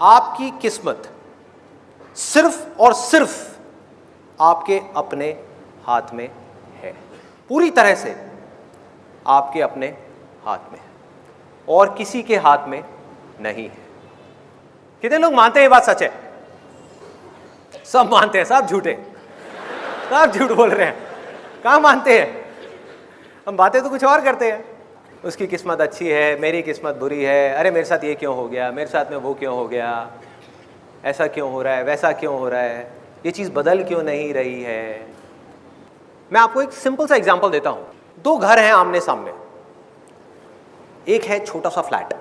आपकी किस्मत सिर्फ और सिर्फ आपके अपने हाथ में है, पूरी तरह से आपके अपने हाथ में है और किसी के हाथ में नहीं है। कितने लोग मानते हैं ये बात सच है? सब मानते हैं, सब झूठे, सब झूठ बोल रहे हैं। कहाँ मानते हैं? हम बातें तो कुछ और करते हैं। उसकी किस्मत अच्छी है, मेरी किस्मत बुरी है, अरे मेरे साथ ये क्यों हो गया, मेरे साथ में वो क्यों हो गया, ऐसा क्यों हो रहा है, वैसा क्यों हो रहा है, ये चीज़ बदल क्यों नहीं रही है। मैं आपको एक सिंपल सा एग्जांपल देता हूँ। दो घर हैं आमने सामने। एक है छोटा सा flat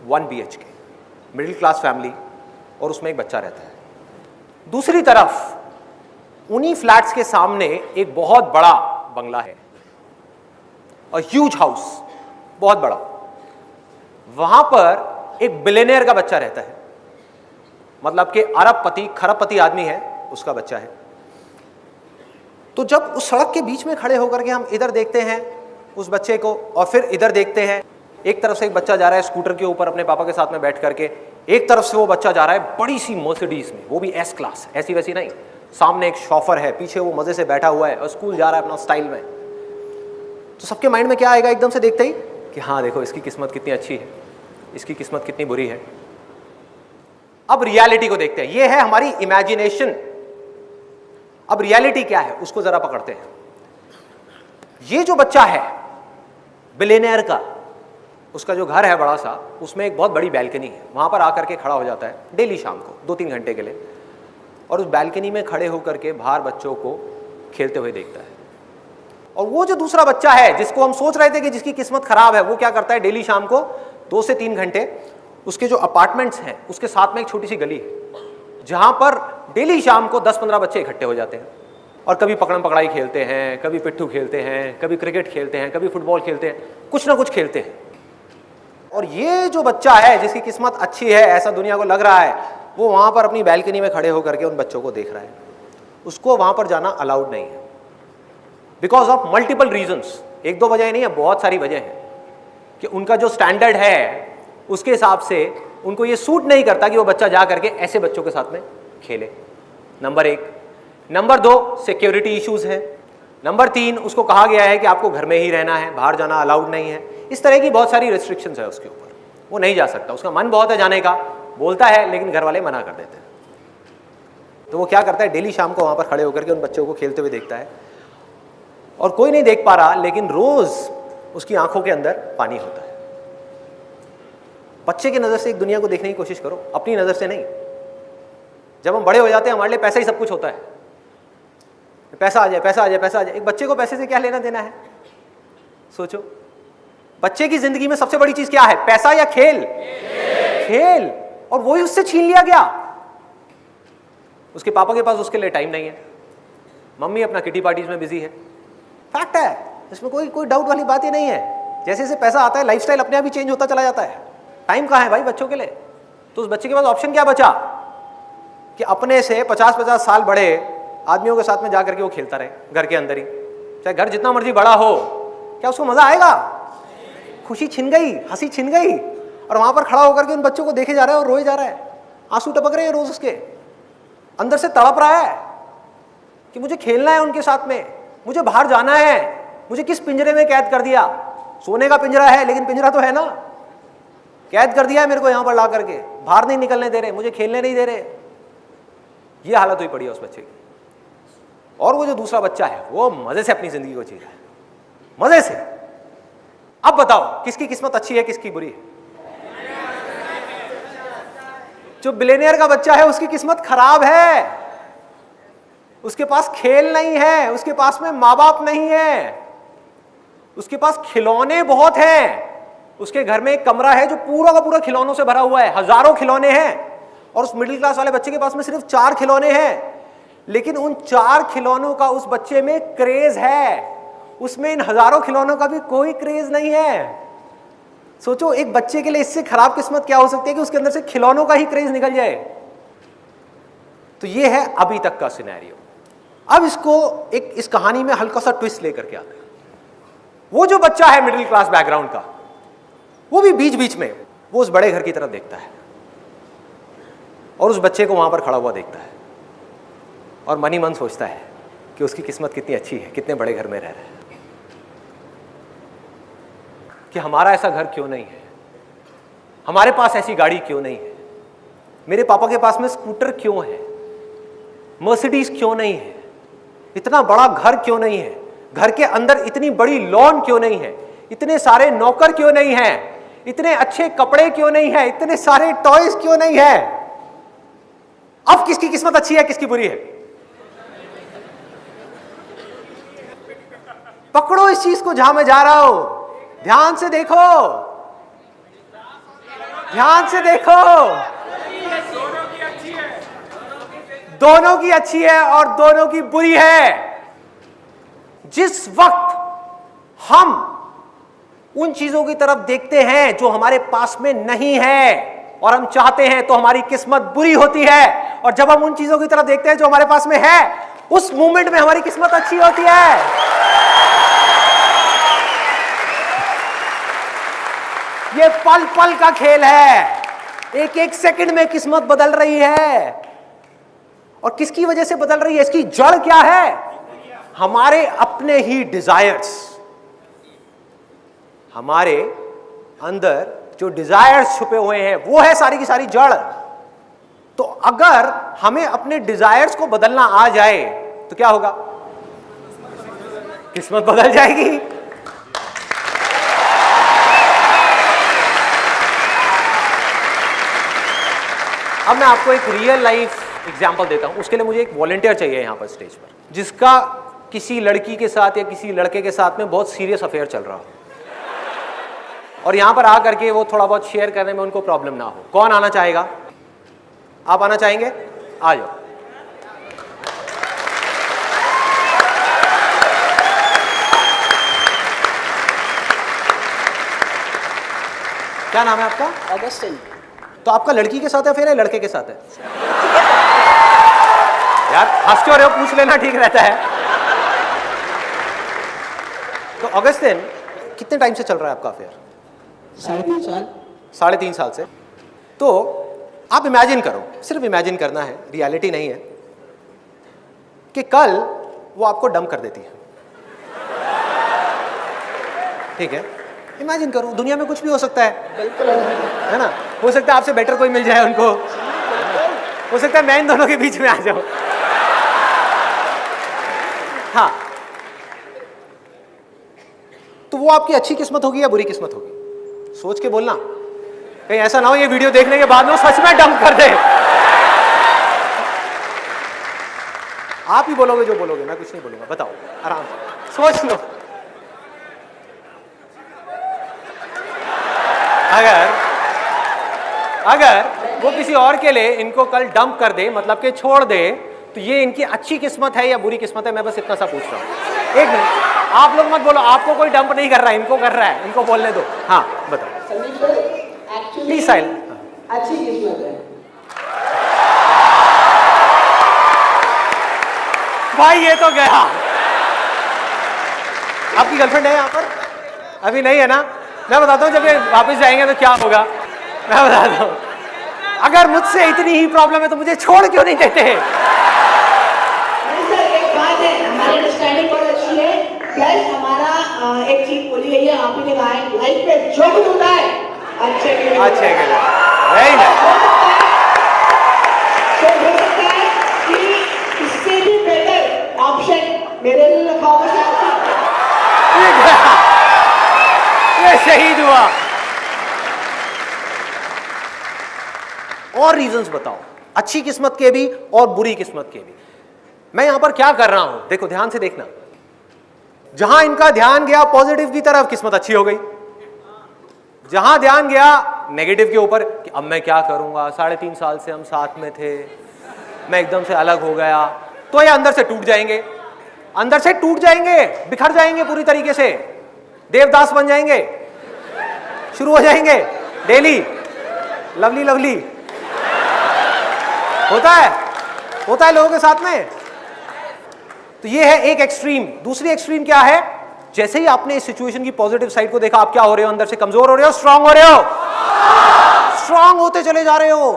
1 BHK, middle class family, और उसमें एक बच्चा रहता है। दूसरी तरफ उन्हीं फ्लैट्स के सामने एक बहुत बड़ा बंगला है, अ ह्यूज हाउस, बहुत बड़ा। वहां पर एक बिलियनियर का बच्चा रहता है, मतलब कि अरबपति खरबपति आदमी है, उसका बच्चा है। तो जब उस सड़क के बीच में खड़े होकर के हम इधर देखते हैं उस बच्चे को और फिर इधर देखते हैं, एक तरफ से एक बच्चा जा रहा है स्कूटर के ऊपर अपने पापा के साथ में बैठ करके, एक तरफ से वो बच्चा जा रहा है बड़ी सी मर्सिडीज में, वो भी S क्लास, ऐसी वैसी नहीं। सामने एक शॉफर है, पीछे वो मजे से बैठा हुआ है और स्कूल जा रहा है अपना स्टाइल में। तो सबके माइंड में क्या आएगा एकदम से देखते ही कि हाँ देखो इसकी किस्मत कितनी अच्छी है, इसकी किस्मत कितनी बुरी है। अब रियलिटी को देखते हैं, ये है हमारी इमेजिनेशन। अब रियलिटी क्या है उसको जरा पकड़ते हैं। ये जो बच्चा है बिलियनियर का, उसका जो घर है बड़ा सा, उसमें एक बहुत बड़ी बैल्कनी है। वहां पर आकर के खड़ा हो जाता है डेली शाम को 2-3 घंटे के लिए, और उस बैल्कनी में खड़े होकर के बाहर बच्चों को खेलते हुए देखता है। और वो जो दूसरा बच्चा है जिसको हम सोच रहे थे कि जिसकी किस्मत खराब है, वो क्या करता है, डेली शाम को 2 से 3 घंटे उसके जो अपार्टमेंट्स हैं उसके साथ में एक छोटी सी गली है जहां पर डेली शाम को 10-15 बच्चे इकट्ठे हो जाते हैं और कभी पकड़म पकड़ाई खेलते हैं, कभी पिट्ठू खेलते हैं, कभी क्रिकेट खेलते हैं, कभी फुटबॉल खेलते हैं, कुछ ना कुछ खेलते हैं। और ये जो बच्चा है जिसकी किस्मत अच्छी है, ऐसा दुनिया को लग रहा है, वो वहां पर अपनी बैल्कनी में खड़े होकर के उन बच्चों को देख रहा है। उसको वहां पर जाना अलाउड नहीं है, बिकॉज ऑफ मल्टीपल रीजंस। 1-2 वजह नहीं है, बहुत सारी वजह है कि उनका जो स्टैंडर्ड है उसके हिसाब से उनको ये सूट नहीं करता कि वो बच्चा जा करके ऐसे बच्चों के साथ में खेले। नंबर 1। नंबर 2, सिक्योरिटी इश्यूज है। नंबर 3, उसको कहा गया है कि आपको घर में ही रहना है, बाहर जाना अलाउड नहीं है। इस तरह की बहुत सारी रिस्ट्रिक्शंस है उसके ऊपर, वो नहीं जा सकता। उसका मन बहुत है जाने का, बोलता है, लेकिन घर वाले मना कर देते हैं। तो वो क्या करता है, डेली शाम को वहां पर खड़े होकर के उन बच्चों को खेलते हुए देखता है और कोई नहीं देख पा रहा, लेकिन रोज उसकी आंखों के अंदर पानी होता है। बच्चे की नजर से एक दुनिया को देखने की कोशिश करो, अपनी नजर से नहीं। जब हम बड़े हो जाते हैं हमारे लिए पैसा ही सब कुछ होता है, पैसा आ जाए, पैसा आ जाए, पैसा आ जाए। एक बच्चे को पैसे से क्या लेना देना है? सोचो, बच्चे की जिंदगी में सबसे बड़ी चीज क्या है, पैसा या खेल? खेल। और वही उससे छीन लिया गया। उसके पापा के पास उसके लिए टाइम नहीं है, मम्मी अपना किटी पार्टीज में बिजी है। फैक्ट है, इसमें कोई डाउट वाली बात ही नहीं है। जैसे जैसे पैसा आता है लाइफस्टाइल अपने आप ही चेंज होता चला जाता है। टाइम कहाँ है भाई बच्चों के लिए? तो उस बच्चे के पास ऑप्शन क्या बचा कि अपने से 50-50 साल बड़े आदमियों के साथ में जाकर के वो खेलता रहे घर के अंदर ही। चाहे घर जितना मर्जी बड़ा हो, क्या उसको मजा आएगा? खुशी छिन गई, हंसी छिन गई। और वहां पर खड़ा होकर के उन बच्चों को देखे जा रहा है और रोए जा रहा है, आंसू टपक रहे हैं रोज, उसके अंदर से तड़प रहा है कि मुझे खेलना है उनके साथ में, मुझे बाहर जाना है, मुझे किस पिंजरे में कैद कर दिया। सोने का पिंजरा है लेकिन पिंजरा तो है ना, कैद कर दिया है मेरे को यहां पर ला करके, बाहर नहीं निकलने दे रहे, मुझे खेलने नहीं दे रहे। ये हालत हुई पड़ी है उस बच्चे की। और वो जो दूसरा बच्चा है वो मजे से अपनी जिंदगी को जी रहा है, मजे से। अब बताओ किसकी किस्मत अच्छी है, किसकी बुरी है? जो बिलियनियर का बच्चा है उसकी किस्मत खराब है। उसके पास खेल नहीं है, उसके पास में माँ बाप नहीं है, उसके पास खिलौने बहुत हैं। उसके घर में एक कमरा है जो पूरा का पूरा खिलौनों से भरा हुआ है, हजारों खिलौने हैं। और उस मिडिल क्लास वाले बच्चे के पास में सिर्फ 4 खिलौने हैं, लेकिन उन 4 खिलौनों का उस बच्चे में क्रेज है, उसमें इन हजारों खिलौनों का भी कोई क्रेज नहीं है। सोचो, एक बच्चे के लिए इससे खराब किस्मत क्या हो सकती है कि उसके अंदर से खिलौनों का ही क्रेज निकल जाए। तो ये है अभी तक का सिनेरियो। अब इसको एक इस कहानी में हल्का सा ट्विस्ट लेकर के आते हैं। वो जो बच्चा है मिडिल क्लास बैकग्राउंड का, वो भी बीच बीच में वो उस बड़े घर की तरफ देखता है और उस बच्चे को वहां पर खड़ा हुआ देखता है और मन ही मन सोचता है कि उसकी किस्मत कितनी अच्छी है, कितने बड़े घर में रह रहा है, कि हमारा ऐसा घर क्यों नहीं है, हमारे पास ऐसी गाड़ी क्यों नहीं है, मेरे पापा के पास में स्कूटर क्यों है, मर्सिडीज क्यों नहीं है, इतना बड़ा घर क्यों नहीं है, घर के अंदर इतनी बड़ी लॉन क्यों नहीं है, इतने सारे नौकर क्यों नहीं है, इतने अच्छे कपड़े क्यों नहीं है, इतने सारे टॉयज क्यों नहीं है। अब किसकी किस्मत अच्छी है, किसकी बुरी है? पकड़ो इस चीज को जहां मैं जा रहा हूं, ध्यान से देखो, ध्यान से देखो। दोनों की अच्छी है और दोनों की बुरी है। जिस वक्त हम उन चीजों की तरफ देखते हैं जो हमारे पास में नहीं है और हम चाहते हैं, तो हमारी किस्मत बुरी होती है, और जब हम उन चीजों की तरफ देखते हैं जो हमारे पास में है, उस मोमेंट में हमारी किस्मत अच्छी होती है। ये पल पल का खेल है, एक एक सेकंड में किस्मत बदल रही है। और किसकी वजह से बदल रही है? इसकी जड़ क्या है? हमारे अपने ही डिजायर्स। हमारे अंदर जो डिजायर्स छुपे हुए हैं, वो है सारी की सारी जड़। तो अगर हमें अपने डिजायर्स को बदलना आ जाए तो क्या होगा? किस्मत बदल जाएगी। अब मैं आपको एक रियल लाइफ एग्जाम्पल देता हूं। उसके लिए मुझे एक वॉलंटियर चाहिए यहां पर स्टेज पर, जिसका किसी लड़की के साथ या किसी लड़के के साथ में बहुत सीरियस अफेयर चल रहा हो, और यहां पर आकर के वो थोड़ा बहुत शेयर करने में उनको प्रॉब्लम ना हो। कौन आना चाहेगा? आप आना चाहेंगे? आ जाओ। क्या नाम है आपका? ऑगस्टिन। तो आपका लड़की के साथ है फिर लड़के के साथ है? यार हंस क्यों रहे हो? पूछ लेना ठीक रहता है। तो ऑगस्टिन, कितने टाइम से चल रहा है आपका अफेयर? 3.5 साल। 3.5 साल से। तो आप इमेजिन करो, सिर्फ इमेजिन करना है, रियलिटी नहीं है, कि कल वो आपको डंप कर देती है। ठीक है, इमेजिन करो, दुनिया में कुछ भी हो सकता है। बिल्कुल है ना? हो सकता है आपसे बेटर कोई मिल जाए उनको, हो सकता है मैं इन दोनों के बीच में आ जाऊं। हाँ, तो वो आपकी अच्छी किस्मत होगी या बुरी किस्मत होगी? सोच के बोलना, कहीं ऐसा ना हो ये वीडियो देखने के बाद में वो सच में डंप कर दे। आप ही बोलोगे जो बोलोगे, मैं कुछ नहीं बोलूंगा। बताओ, आराम से सोच लो। अगर वो किसी और के लिए इनको कल डंप कर दे, मतलब कि छोड़ दे, तो ये इनकी अच्छी किस्मत है या बुरी किस्मत है? मैं बस इतना सा पूछ रहा हूं। एक मिनट, आप लोग मत बोलो, आपको कोई डंप नहीं कर रहा है, इनको कर रहा है, इनको बोलने दो। हाँ बताओ। Sandeep sir, actually please silent. अच्छी किस्मत है भाई, ये तो गया। आपकी गर्लफ्रेंड है यहाँ पर? अभी नहीं है ना? मैं बताता हूँ, जब ये वापस जाएंगे तो क्या होगा, मैं बताता हूँ। अगर मुझसे इतनी ही प्रॉब्लम है तो मुझे छोड़ क्यों नहीं देते? सर एक बात है, हमारी अंडरस्टैंडिंग बहुत अच्छी है। प्लस हमारा एक चीज बोली गई है, आप ही ने कहा है, लाइफ में जो कुछ होता है अच्छे के लिए। अच्छे के लिए, वेरी नाइस। तो हो सकता है कि इससे भी बेटर ऑप्शन मेरे लिए रखा होगा। ये शहीद हुआ। और रीजंस बताओ, अच्छी किस्मत के भी और बुरी किस्मत के भी। मैं यहां पर क्या कर रहा हूं, देखो ध्यान से देखना। जहां इनका ध्यान गया पॉजिटिव की तरफ, किस्मत अच्छी हो गई। जहां ध्यान गया नेगेटिव के ऊपर कि अब मैं क्या करूंगा, 3.5 साल से हम साथ में थे, मैं एकदम से अलग हो गया, तो ये अंदर से टूट जाएंगे, अंदर से टूट जाएंगे, बिखर जाएंगे पूरी तरीके से, देवदास बन जाएंगे, शुरू हो जाएंगे डेली लवली लवली। होता है लोगों के साथ में। तो ये है एक एक्सट्रीम। दूसरी एक्सट्रीम क्या है? जैसे ही आपने इस सिचुएशन की पॉजिटिव साइड को देखा, आप क्या हो रहे हो? अंदर से कमजोर हो रहे हो, स्ट्रांग हो रहे हो, स्ट्रांग होते चले जा रहे हो।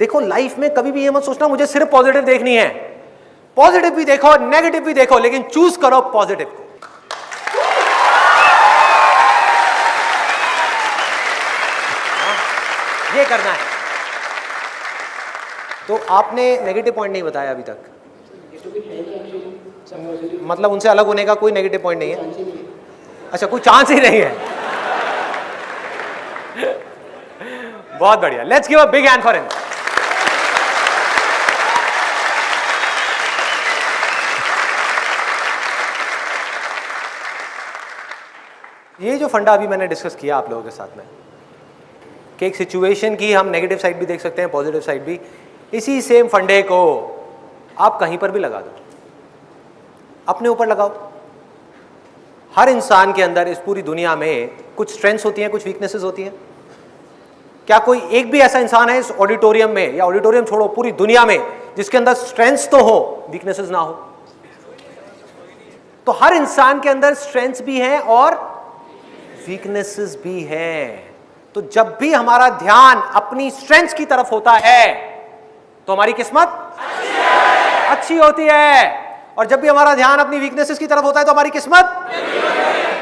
देखो लाइफ में कभी भी ये मत सोचना मुझे सिर्फ पॉजिटिव देखनी है, पॉजिटिव भी देखो नेगेटिव भी देखो, लेकिन चूज करो पॉजिटिव को। ये करना है। तो आपने नेगेटिव पॉइंट नहीं बताया अभी तक, मतलब उनसे अलग होने का कोई नेगेटिव पॉइंट नहीं है? अच्छा, कोई चांस ही नहीं है। बहुत बढ़िया, let's give a big hand for him. ये जो फंडा अभी मैंने डिस्कस किया आप लोगों के साथ में कि एक सिचुएशन की हम नेगेटिव साइड भी देख सकते हैं, पॉजिटिव साइड भी, इसी सेम फंडे को आप कहीं पर भी लगा दो, अपने ऊपर लगाओ। हर इंसान के अंदर इस पूरी दुनिया में कुछ स्ट्रेंथ्स होती हैं, कुछ वीकनेसेस होती हैं। क्या कोई एक भी ऐसा इंसान है इस ऑडिटोरियम में, या ऑडिटोरियम छोड़ो पूरी दुनिया में, जिसके अंदर स्ट्रेंथ्स तो हो वीकनेसेस ना हो? तो हर इंसान के अंदर स्ट्रेंथ्स भी हैं और वीकनेसेस भी हैं। तो जब भी हमारा ध्यान अपनी स्ट्रेंथ्स की तरफ होता है तो हमारी किस्मत अच्छी होती है, और जब भी हमारा ध्यान अपनी वीकनेसेस की तरफ होता है तो हमारी किस्मत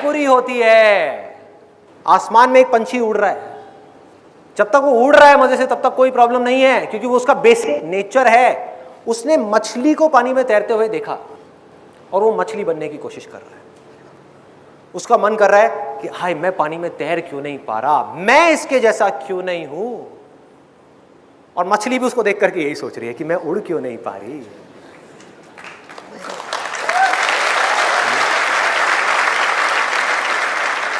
बुरी होती है। आसमान में एक पंछी उड़ रहा है, जब तक वो उड़ रहा है मजे से तब तक कोई प्रॉब्लम नहीं है, क्योंकि वो उसका बेसिक नेचर है। उसने मछली को पानी में तैरते हुए देखा और वो मछली बनने की कोशिश कर रहा है। उसका मन कर रहा है कि हाय मैं पानी में तैर क्यों नहीं पा रहा, मैं इसके जैसा क्यों नहीं हूं। और मछली भी उसको देख करके यही सोच रही है कि मैं उड़ क्यों नहीं पा रही।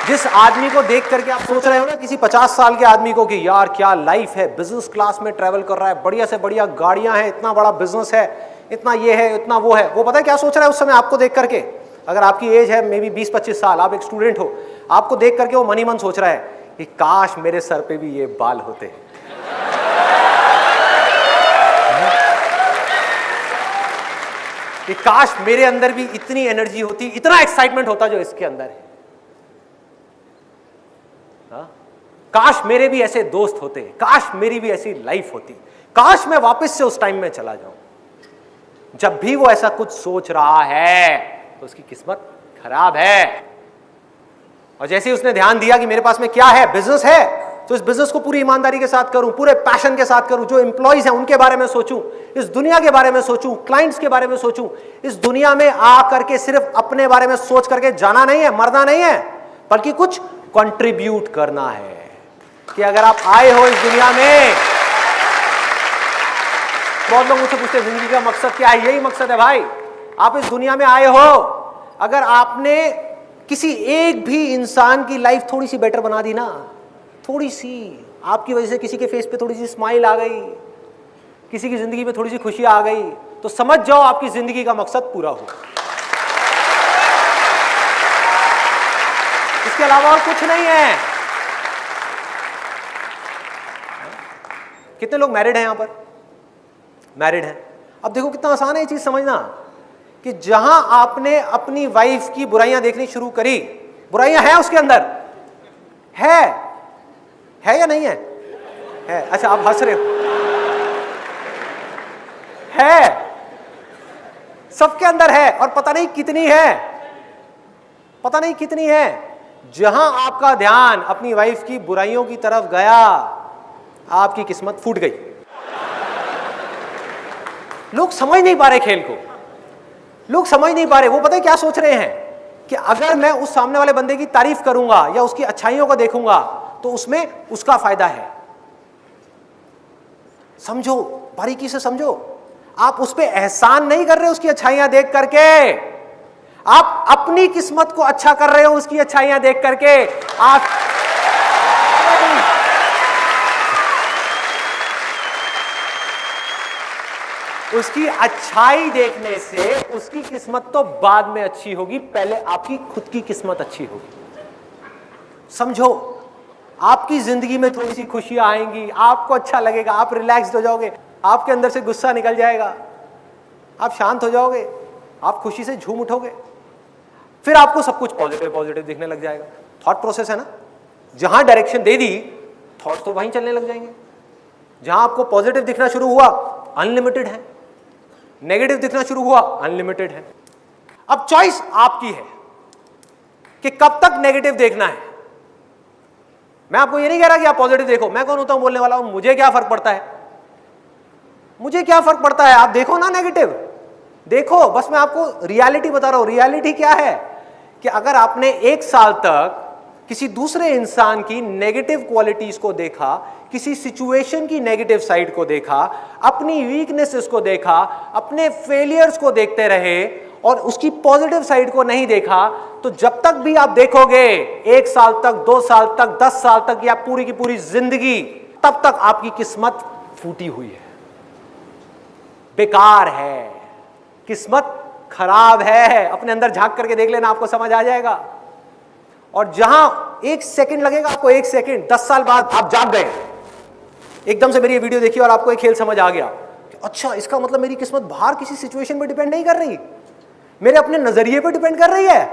जिस आदमी को देख करके आप सोच रहे हो ना, किसी 50 साल के आदमी को, कि यार क्या लाइफ है, बिजनेस क्लास में ट्रैवल कर रहा है, बढ़िया से बढ़िया गाड़ियां हैं, इतना बड़ा बिजनेस है, इतना ये है, इतना वो है, वो पता है क्या सोच रहा है उस समय आपको देख करके? अगर आपकी एज है मे बी 20-25 साल, आप एक स्टूडेंट हो, आपको देख करके वो मन ही मन सोच रहा है कि काश मेरे सर पे भी ये बाल होते, कि काश मेरे अंदर भी इतनी एनर्जी होती, इतना एक्साइटमेंट होता जो इसके अंदर है। काश मेरे भी ऐसे दोस्त होते, काश मेरी भी ऐसी लाइफ होती, काश मैं वापस से उस टाइम में चला जाऊं। जब भी वो ऐसा कुछ सोच रहा है तो उसकी किस्मत खराब है। और जैसे ही उसने ध्यान दिया कि मेरे पास में क्या है, बिजनेस है, तो इस बिजनेस को पूरी ईमानदारी के साथ करूं, पूरे पैशन के साथ करूं, जो एम्प्लॉइज हैं उनके बारे में सोचूं, इस दुनिया के बारे में सोचूं, क्लाइंट्स के बारे में सोचूं। इस दुनिया में आ करके सिर्फ अपने बारे में सोच करके जाना नहीं है, मरना नहीं है, बल्कि कुछ कंट्रीब्यूट करना है। कि अगर आप आए हो इस दुनिया में, बहुत लोग मुझसे पूछते हैं जिंदगी का मकसद क्या है? यही मकसद है भाई, आप इस दुनिया में आए हो, अगर आपने किसी एक भी इंसान की लाइफ थोड़ी सी बेटर बना दी ना, थोड़ी सी, आपकी वजह से किसी के फेस पे थोड़ी सी स्माइल आ गई, किसी की जिंदगी में थोड़ी सी खुशी आ गई, तो समझ जाओ आपकी जिंदगी का मकसद पूरा हो। इसके अलावा और कुछ नहीं है। कितने लोग मैरिड हैं यहां पर? मैरिड हैं। अब देखो कितना आसान है ये चीज समझना, कि जहां आपने अपनी वाइफ की बुराइयां देखनी शुरू करी, बुराइयां हैं उसके अंदर, है या नहीं है? है। अच्छा आप हंस रहे हो, है, सबके अंदर है, और पता नहीं कितनी है, पता नहीं कितनी है। जहां आपका ध्यान अपनी वाइफ की बुराइयों की तरफ गया, आपकी किस्मत फूट गई। लोग समझ नहीं पा रहे खेल को, लोग समझ नहीं पा रहे। वो पता है क्या सोच रहे हैं कि अगर मैं उस सामने वाले बंदे की तारीफ करूंगा या उसकी अच्छाइयों को देखूंगा तो उसमें उसका फायदा है। समझो, बारीकी से समझो, आप उस पर एहसान नहीं कर रहे उसकी अच्छाइयां देख करके, आप अपनी किस्मत को अच्छा कर रहे हो उसकी अच्छाइयां देख करके। आप उसकी अच्छाई देखने से उसकी किस्मत तो बाद में अच्छी होगी, पहले आपकी खुद की किस्मत अच्छी होगी। समझो, आपकी जिंदगी में थोड़ी सी खुशियां आएंगी, आपको अच्छा लगेगा, आप रिलैक्स्ड हो जाओगे, आपके अंदर से गुस्सा निकल जाएगा, आप शांत हो जाओगे, आप खुशी से झूम उठोगे, फिर आपको सब कुछ पॉजिटिव पॉजिटिव दिखने लग जाएगा। थॉट प्रोसेस है ना, जहां डायरेक्शन दे दी थॉट तो वहीं चलने लग जाएंगे। जहां आपको पॉजिटिव दिखना शुरू हुआ, अनलिमिटेड है, नेगेटिव दिखना शुरू हुआ, अनलिमिटेड है। अब चॉइस आपकी है कि कब तक नेगेटिव देखना है। मैं आपको ये नहीं कह रहा कि आप पॉजिटिव देखो, मैं कौन होता हूं बोलने वाला हूं, मुझे क्या फर्क पड़ता है, मुझे क्या फर्क पड़ता है, आप देखो ना नेगेटिव, देखो, बस मैं आपको रियलिटी बता रहा हूं। रियलिटी क्या है कि अगर आपने 1 साल तक किसी दूसरे इंसान की नेगेटिव क्वालिटीज को देखा, किसी सिचुएशन की नेगेटिव साइड को देखा, अपनी वीकनेसेस को देखा, अपने फेलियर्स को देखते रहे और उसकी पॉजिटिव साइड को नहीं देखा, तो जब तक भी आप देखोगे 1 साल तक, 2 साल तक, 10 साल तक या पूरी की पूरी जिंदगी, तब तक आपकी किस्मत फूटी हुई है, बेकार है, किस्मत खराब है। अपने अंदर झांक करके देख लेना, आपको समझ आ जाएगा। और जहां 1 सेकंड लगेगा आपको, 1 सेकंड, 10 साल बाद आप जाग गए, एकदम से मेरी ये वीडियो देखी और आपको एक खेल समझ आ गया कि अच्छा, इसका मतलब मेरी किस्मत बाहर किसी सिचुएशन पे डिपेंड नहीं कर रही, मेरे अपने नजरिए पे डिपेंड कर रही है।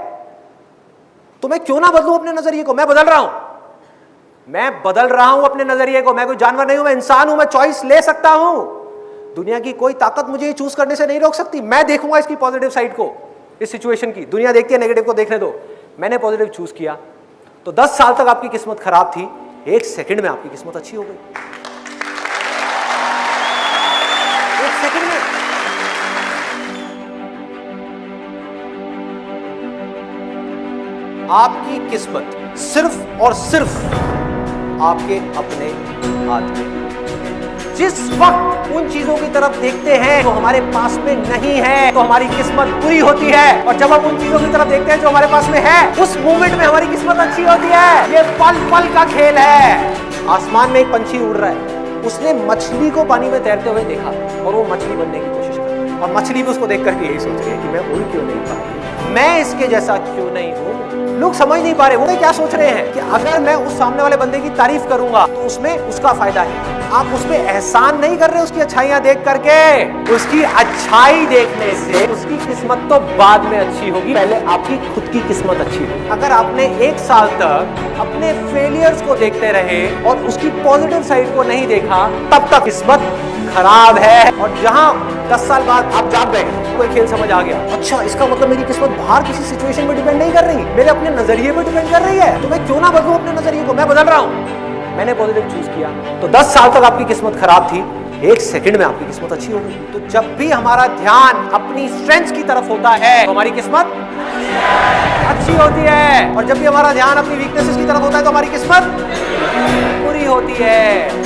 तो मैं क्यों ना बदलूं अपने नजरिए को। मैं बदल रहा हूं, मैं बदल रहा हूं अपने नजरिए को। मैं कोई जानवर नहीं हूं, मैं इंसान हूं, मैं चॉइस ले सकता हूं। दुनिया की कोई ताकत मुझे चूज करने से नहीं रोक सकती। मैं देखूंगा इसकी पॉजिटिव साइड को, इस सिचुएशन की। दुनिया देखती है नेगेटिव को, देखने दो। मैंने पॉजिटिव चूज किया, तो 10 साल तक आपकी किस्मत खराब थी, 1 सेकंड में आपकी किस्मत अच्छी हो गई। 1 सेकंड में। आपकी किस्मत सिर्फ और सिर्फ आपके अपने हाथ में। जिस वक्त उन चीजों की तरफ देखते हैं जो हमारे पास में नहीं है, तो हमारी किस्मत बुरी होती है। और जब हम उन चीजों की तरफ देखते हैं जो हमारे पास में है, उस मोमेंट में हमारी किस्मत अच्छी होती है। ये पल पल का खेल है। आसमान में एक पंछी उड़ रहा है, उसने मछली को पानी में तैरते हुए देखा और वो मछली बनने की कोशिश कर, और मछली भी उसको देख करके यही सोच रही है कि मैं उड़ क्यों नहीं पा रही, मैं इसके जैसा क्यों नहीं हूं। लोग समझ नहीं पा रहे, वो क्या सोच रहे हैं कि अगर मैं उस सामने वाले बंदे की तारीफ करूंगा तो उसमें उसका फायदा है। आप उस पे एहसान नहीं कर रहे उसकी अच्छाइयां देख करके। उसकी अच्छाई देखने से उसकी किस्मत तो बाद में अच्छी होगी, पहले आपकी खुद की किस्मत अच्छी होगी। अगर आपने 1 साल तक अपने फेलियर्स को देखते रहे और उसकी पॉजिटिव साइड को नहीं देखा, तब तक किस्मत खराब है। और जहां 10 साल बाद आप जाग गए, कोई खेल समझ आ गया, अच्छा, इसका मतलब मेरी किस्मत बाहर किसी सिचुएशन में डिपेंड नहीं कर रही, मेरे अपने नजरिए पे डिपेंड कर रही है। तो मैं क्यों ना बदलूं अपने नजरिए को। मैं बदल रहा हूं, मैंने पॉजिटिव चूज किया, तो 10 साल तक आपकी किस्मत खराब थी, 1 सेकंड में आपकी किस्मत अच्छी हो गई। तो जब भी हमारा ध्यान अपनी स्ट्रेंथ की तरफ होता है, तो हमारी किस्मत अच्छी होती है। और जब भी हमारा ध्यान अपनी वीकनेसेस की तरफ होता है, तो हमारी किस्मत बुरी होती है।